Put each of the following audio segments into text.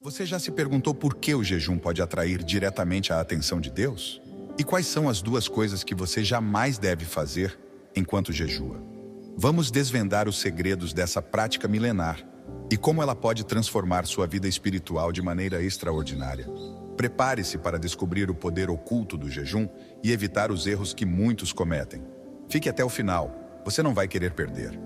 Você já se perguntou por que o jejum pode atrair diretamente a atenção de Deus? E quais são as duas coisas que você jamais deve fazer enquanto jejua? Vamos desvendar os segredos dessa prática milenar e como ela pode transformar sua vida espiritual de maneira extraordinária. Prepare-se para descobrir o poder oculto do jejum e evitar os erros que muitos cometem. Fique até o final, você não vai querer perder.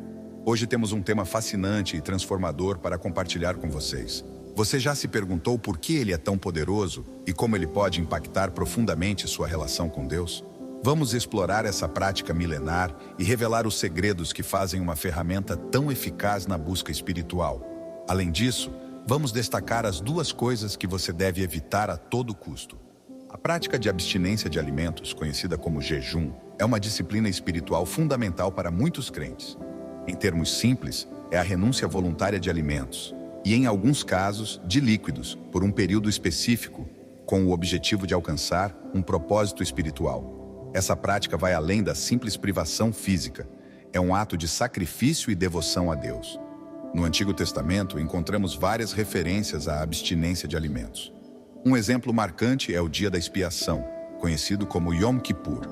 Hoje temos um tema fascinante e transformador para compartilhar com vocês. Você já se perguntou por que ele é tão poderoso e como ele pode impactar profundamente sua relação com Deus? Vamos explorar essa prática milenar e revelar os segredos que fazem uma ferramenta tão eficaz na busca espiritual. Além disso, vamos destacar as duas coisas que você deve evitar a todo custo. A prática de abstinência de alimentos, conhecida como jejum, é uma disciplina espiritual fundamental para muitos crentes. Em termos simples, é a renúncia voluntária de alimentos, e em alguns casos, de líquidos, por um período específico, com o objetivo de alcançar um propósito espiritual. Essa prática vai além da simples privação física. É um ato de sacrifício e devoção a Deus. No Antigo Testamento, encontramos várias referências à abstinência de alimentos. Um exemplo marcante é o Dia da Expiação, conhecido como Yom Kippur.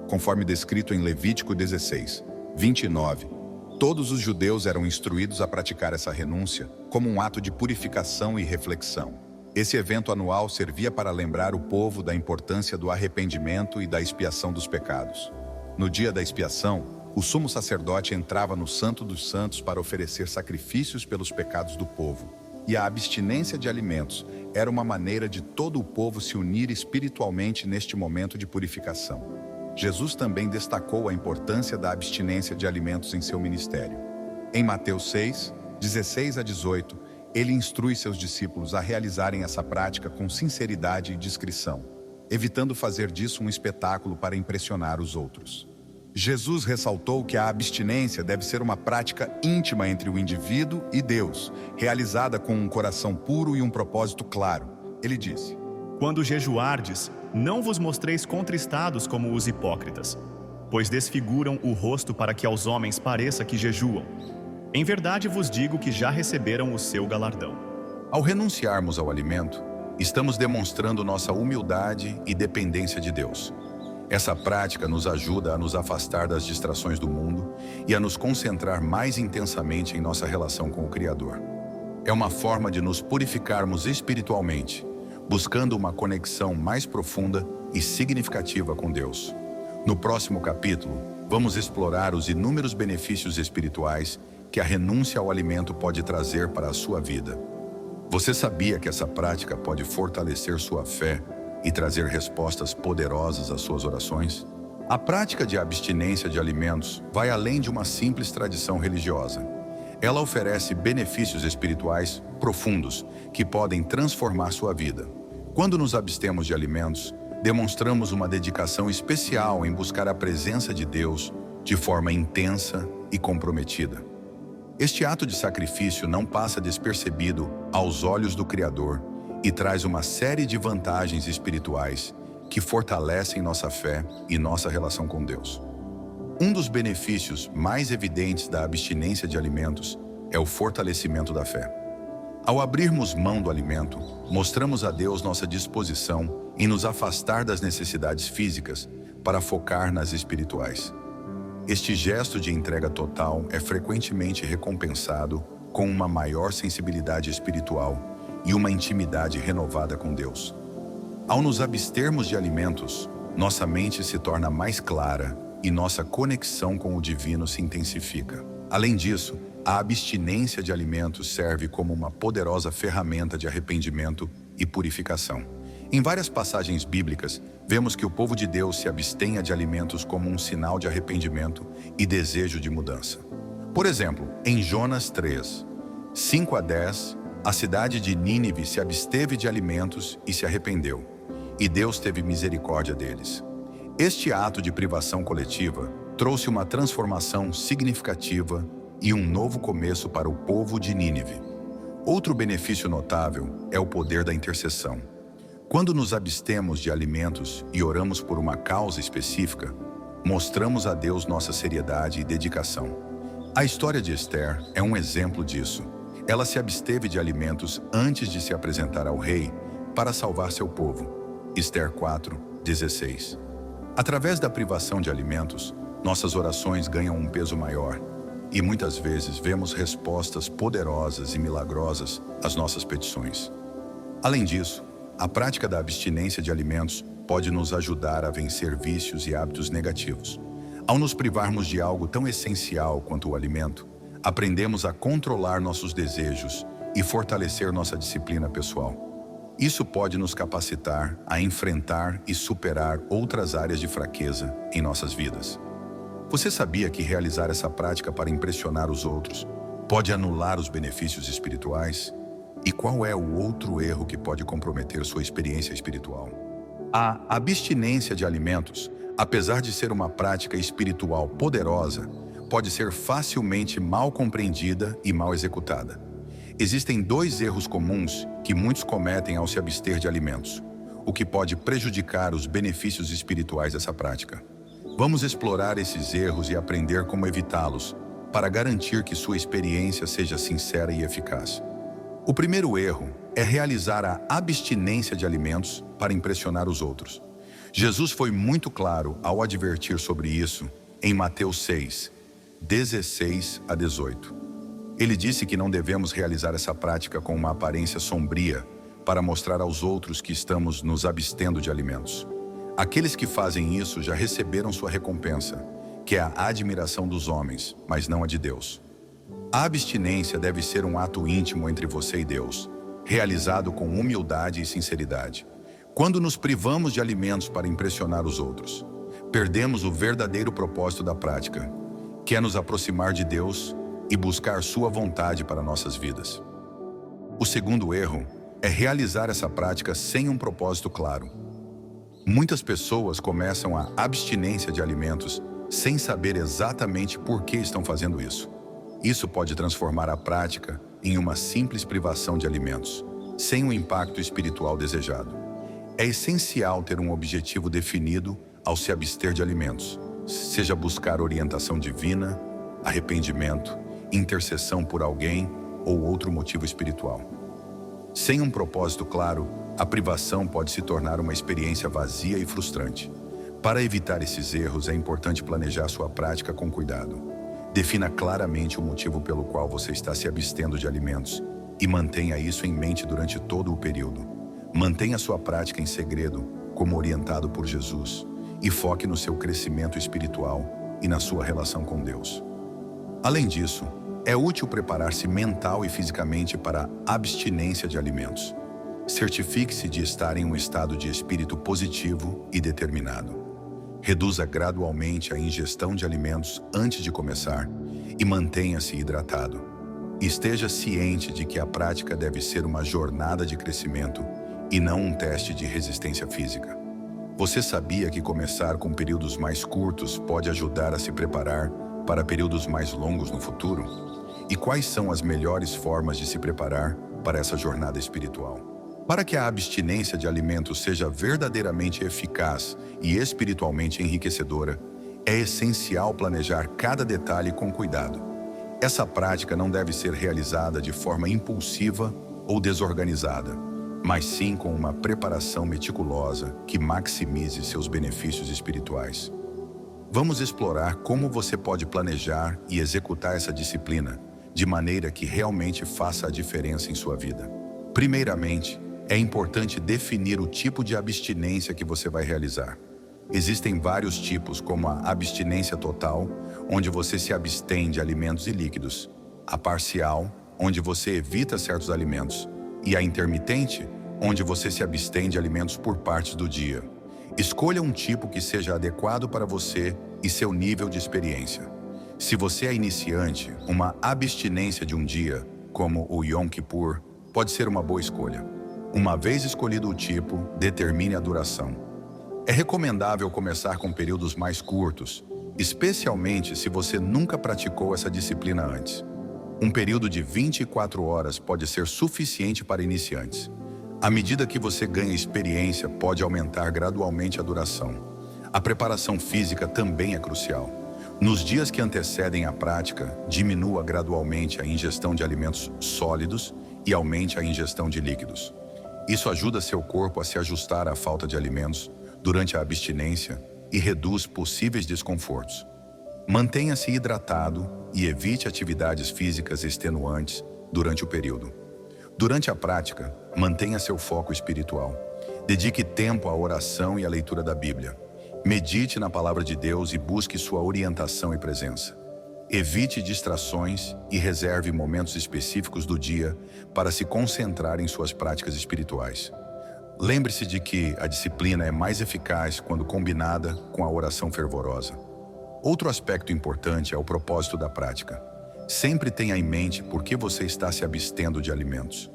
Conforme descrito em Levítico 16, 29, todos os judeus eram instruídos a praticar essa renúncia como um ato de purificação e reflexão. Esse evento anual servia para lembrar o povo da importância do arrependimento e da expiação dos pecados. No dia da expiação, o sumo sacerdote entrava no Santo dos Santos para oferecer sacrifícios pelos pecados do povo, e a abstinência de alimentos era uma maneira de todo o povo se unir espiritualmente neste momento de purificação. Jesus também destacou a importância da abstinência de alimentos em seu ministério. Em Mateus 6, 16 a 18, ele instrui seus discípulos a realizarem essa prática com sinceridade e discrição, evitando fazer disso um espetáculo para impressionar os outros. Jesus ressaltou que a abstinência deve ser uma prática íntima entre o indivíduo e Deus, realizada com um coração puro e um propósito claro. Ele disse: Quando jejuardes, não vos mostreis contristados como os hipócritas, pois desfiguram o rosto para que aos homens pareça que jejuam. Em verdade vos digo que já receberam o seu galardão. Ao renunciarmos ao alimento, estamos demonstrando nossa humildade e dependência de Deus. Essa prática nos ajuda a nos afastar das distrações do mundo e a nos concentrar mais intensamente em nossa relação com o Criador. É uma forma de nos purificarmos espiritualmente, buscando uma conexão mais profunda e significativa com Deus. No próximo capítulo, vamos explorar os inúmeros benefícios espirituais que a renúncia ao alimento pode trazer para a sua vida. Você sabia que essa prática pode fortalecer sua fé e trazer respostas poderosas às suas orações? A prática de abstinência de alimentos vai além de uma simples tradição religiosa. Ela oferece benefícios espirituais profundos que podem transformar sua vida. Quando nos abstemos de alimentos, demonstramos uma dedicação especial em buscar a presença de Deus de forma intensa e comprometida. Este ato de sacrifício não passa despercebido aos olhos do Criador e traz uma série de vantagens espirituais que fortalecem nossa fé e nossa relação com Deus. Um dos benefícios mais evidentes da abstinência de alimentos é o fortalecimento da fé. Ao abrirmos mão do alimento, mostramos a Deus nossa disposição em nos afastar das necessidades físicas para focar nas espirituais. Este gesto de entrega total é frequentemente recompensado com uma maior sensibilidade espiritual e uma intimidade renovada com Deus. Ao nos abstermos de alimentos, nossa mente se torna mais clara e nossa conexão com o divino se intensifica. Além disso, a abstinência de alimentos serve como uma poderosa ferramenta de arrependimento e purificação. Em várias passagens bíblicas, vemos que o povo de Deus se abstenha de alimentos como um sinal de arrependimento e desejo de mudança. Por exemplo, em Jonas 3, 5 a 10, a cidade de Nínive se absteve de alimentos e se arrependeu, e Deus teve misericórdia deles. Este ato de privação coletiva trouxe uma transformação significativa e um novo começo para o povo de Nínive. Outro benefício notável é o poder da intercessão. Quando nos abstemos de alimentos e oramos por uma causa específica, mostramos a Deus nossa seriedade e dedicação. A história de Esther é um exemplo disso. Ela se absteve de alimentos antes de se apresentar ao rei para salvar seu povo. Ester 4:16. Através da privação de alimentos, nossas orações ganham um peso maior e muitas vezes vemos respostas poderosas e milagrosas às nossas petições. Além disso, a prática da abstinência de alimentos pode nos ajudar a vencer vícios e hábitos negativos. Ao nos privarmos de algo tão essencial quanto o alimento, aprendemos a controlar nossos desejos e fortalecer nossa disciplina pessoal. Isso pode nos capacitar a enfrentar e superar outras áreas de fraqueza em nossas vidas. Você sabia que realizar essa prática para impressionar os outros pode anular os benefícios espirituais? E qual é o outro erro que pode comprometer sua experiência espiritual? A abstinência de alimentos, apesar de ser uma prática espiritual poderosa, pode ser facilmente mal compreendida e mal executada. Existem 2 erros comuns que muitos cometem ao se abster de alimentos, o que pode prejudicar os benefícios espirituais dessa prática. Vamos explorar esses erros e aprender como evitá-los, para garantir que sua experiência seja sincera e eficaz. O primeiro erro é realizar a abstinência de alimentos para impressionar os outros. Jesus foi muito claro ao advertir sobre isso em Mateus 6:16-18. Ele disse que não devemos realizar essa prática com uma aparência sombria para mostrar aos outros que estamos nos abstendo de alimentos. Aqueles que fazem isso já receberam sua recompensa, que é a admiração dos homens, mas não a de Deus. A abstinência deve ser um ato íntimo entre você e Deus, realizado com humildade e sinceridade. Quando nos privamos de alimentos para impressionar os outros, perdemos o verdadeiro propósito da prática, que é nos aproximar de Deus e buscar sua vontade para nossas vidas. O segundo erro é realizar essa prática sem um propósito claro. Muitas pessoas começam a abstinência de alimentos sem saber exatamente por que estão fazendo isso. Isso pode transformar a prática em uma simples privação de alimentos, sem o impacto espiritual desejado. É essencial ter um objetivo definido ao se abster de alimentos, seja buscar orientação divina, arrependimento, intercessão por alguém ou outro motivo espiritual. Sem um propósito claro, a privação pode se tornar uma experiência vazia e frustrante. Para evitar esses erros, é importante planejar sua prática com cuidado. Defina claramente o motivo pelo qual você está se abstendo de alimentos e mantenha isso em mente durante todo o período. Mantenha sua prática em segredo, como orientado por Jesus, e foque no seu crescimento espiritual e na sua relação com Deus. Além disso, é útil preparar-se mental e fisicamente para a abstinência de alimentos. Certifique-se de estar em um estado de espírito positivo e determinado. Reduza gradualmente a ingestão de alimentos antes de começar e mantenha-se hidratado. Esteja ciente de que a prática deve ser uma jornada de crescimento e não um teste de resistência física. Você sabia que começar com períodos mais curtos pode ajudar a se preparar para períodos mais longos no futuro? E quais são as melhores formas de se preparar para essa jornada espiritual? Para que a abstinência de alimentos seja verdadeiramente eficaz e espiritualmente enriquecedora, é essencial planejar cada detalhe com cuidado. Essa prática não deve ser realizada de forma impulsiva ou desorganizada, mas sim com uma preparação meticulosa que maximize seus benefícios espirituais. Vamos explorar como você pode planejar e executar essa disciplina de maneira que realmente faça a diferença em sua vida. Primeiramente, é importante definir o tipo de abstinência que você vai realizar. Existem vários tipos, como a abstinência total, onde você se abstém de alimentos e líquidos, a parcial, onde você evita certos alimentos, e a intermitente, onde você se abstém de alimentos por partes do dia. Escolha um tipo que seja adequado para você e seu nível de experiência. Se você é iniciante, uma abstinência de um dia, como o Yom Kippur, pode ser uma boa escolha. Uma vez escolhido o tipo, determine a duração. É recomendável começar com períodos mais curtos, especialmente se você nunca praticou essa disciplina antes. Um período de 24 horas pode ser suficiente para iniciantes. À medida que você ganha experiência, pode aumentar gradualmente a duração. A preparação física também é crucial. Nos dias que antecedem a prática, diminua gradualmente a ingestão de alimentos sólidos e aumente a ingestão de líquidos. Isso ajuda seu corpo a se ajustar à falta de alimentos durante a abstinência e reduz possíveis desconfortos. Mantenha-se hidratado e evite atividades físicas extenuantes durante o período. Durante a prática, mantenha seu foco espiritual. Dedique tempo à oração e à leitura da Bíblia. Medite na palavra de Deus e busque sua orientação e presença. Evite distrações e reserve momentos específicos do dia para se concentrar em suas práticas espirituais. Lembre-se de que a disciplina é mais eficaz quando combinada com a oração fervorosa. Outro aspecto importante é o propósito da prática. Sempre tenha em mente por que você está se abstendo de alimentos.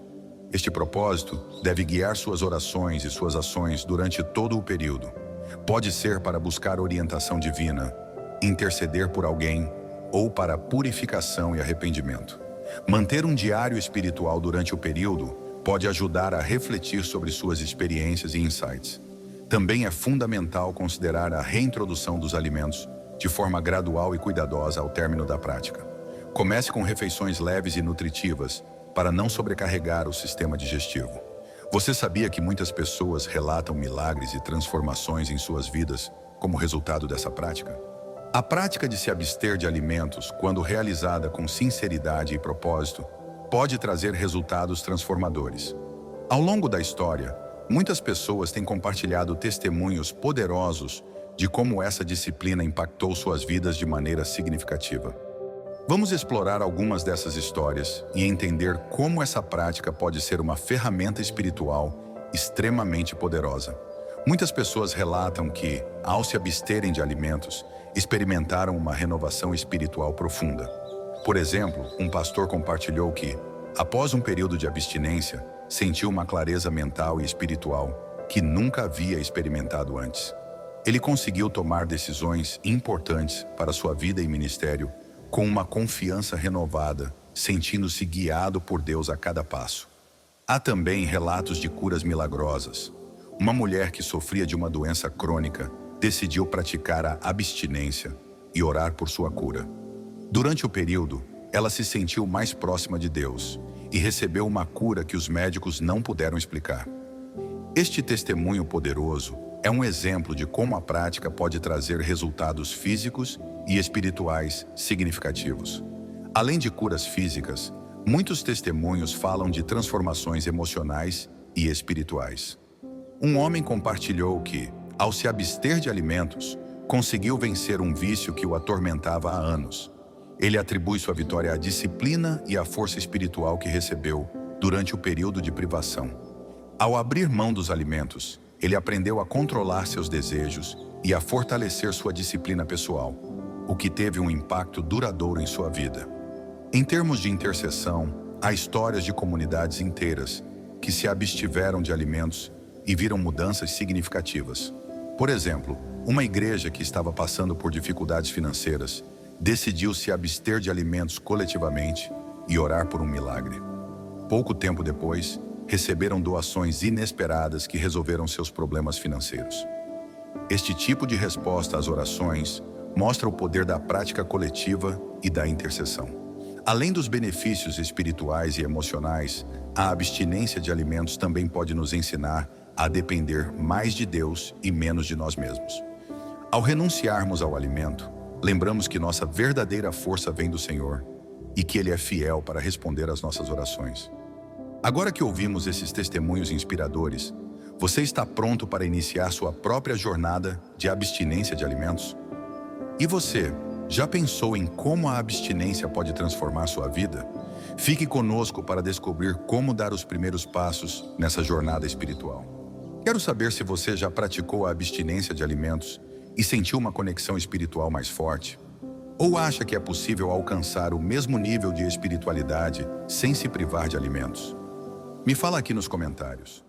Este propósito deve guiar suas orações e suas ações durante todo o período. Pode ser para buscar orientação divina, interceder por alguém ou para purificação e arrependimento. Manter um diário espiritual durante o período pode ajudar a refletir sobre suas experiências e insights. Também é fundamental considerar a reintrodução dos alimentos de forma gradual e cuidadosa ao término da prática. Comece com refeições leves e nutritivas para não sobrecarregar o sistema digestivo. Você sabia que muitas pessoas relatam milagres e transformações em suas vidas como resultado dessa prática? A prática de se abster de alimentos, quando realizada com sinceridade e propósito, pode trazer resultados transformadores. Ao longo da história, muitas pessoas têm compartilhado testemunhos poderosos de como essa disciplina impactou suas vidas de maneira significativa. Vamos explorar algumas dessas histórias e entender como essa prática pode ser uma ferramenta espiritual extremamente poderosa. Muitas pessoas relatam que, ao se absterem de alimentos, experimentaram uma renovação espiritual profunda. Por exemplo, um pastor compartilhou que, após um período de abstinência, sentiu uma clareza mental e espiritual que nunca havia experimentado antes. Ele conseguiu tomar decisões importantes para sua vida e ministério com uma confiança renovada, sentindo-se guiado por Deus a cada passo. Há também relatos de curas milagrosas. Uma mulher que sofria de uma doença crônica decidiu praticar a abstinência e orar por sua cura. Durante o período, ela se sentiu mais próxima de Deus e recebeu uma cura que os médicos não puderam explicar. Este testemunho poderoso é um exemplo de como a prática pode trazer resultados físicos e espirituais significativos. Além de curas físicas, muitos testemunhos falam de transformações emocionais e espirituais. Um homem compartilhou que, ao se abster de alimentos, conseguiu vencer um vício que o atormentava há anos. Ele atribui sua vitória à disciplina e à força espiritual que recebeu durante o período de privação. Ao abrir mão dos alimentos, ele aprendeu a controlar seus desejos e a fortalecer sua disciplina pessoal, o que teve um impacto duradouro em sua vida. Em termos de intercessão, há histórias de comunidades inteiras que se abstiveram de alimentos e viram mudanças significativas. Por exemplo, uma igreja que estava passando por dificuldades financeiras decidiu se abster de alimentos coletivamente e orar por um milagre. Pouco tempo depois, receberam doações inesperadas que resolveram seus problemas financeiros. Este tipo de resposta às orações mostra o poder da prática coletiva e da intercessão. Além dos benefícios espirituais e emocionais, a abstinência de alimentos também pode nos ensinar a depender mais de Deus e menos de nós mesmos. Ao renunciarmos ao alimento, lembramos que nossa verdadeira força vem do Senhor e que Ele é fiel para responder às nossas orações. Agora que ouvimos esses testemunhos inspiradores, você está pronto para iniciar sua própria jornada de abstinência de alimentos? E você, já pensou em como a abstinência pode transformar sua vida? Fique conosco para descobrir como dar os primeiros passos nessa jornada espiritual. Quero saber se você já praticou a abstinência de alimentos e sentiu uma conexão espiritual mais forte? Ou acha que é possível alcançar o mesmo nível de espiritualidade sem se privar de alimentos? Me fala aqui nos comentários.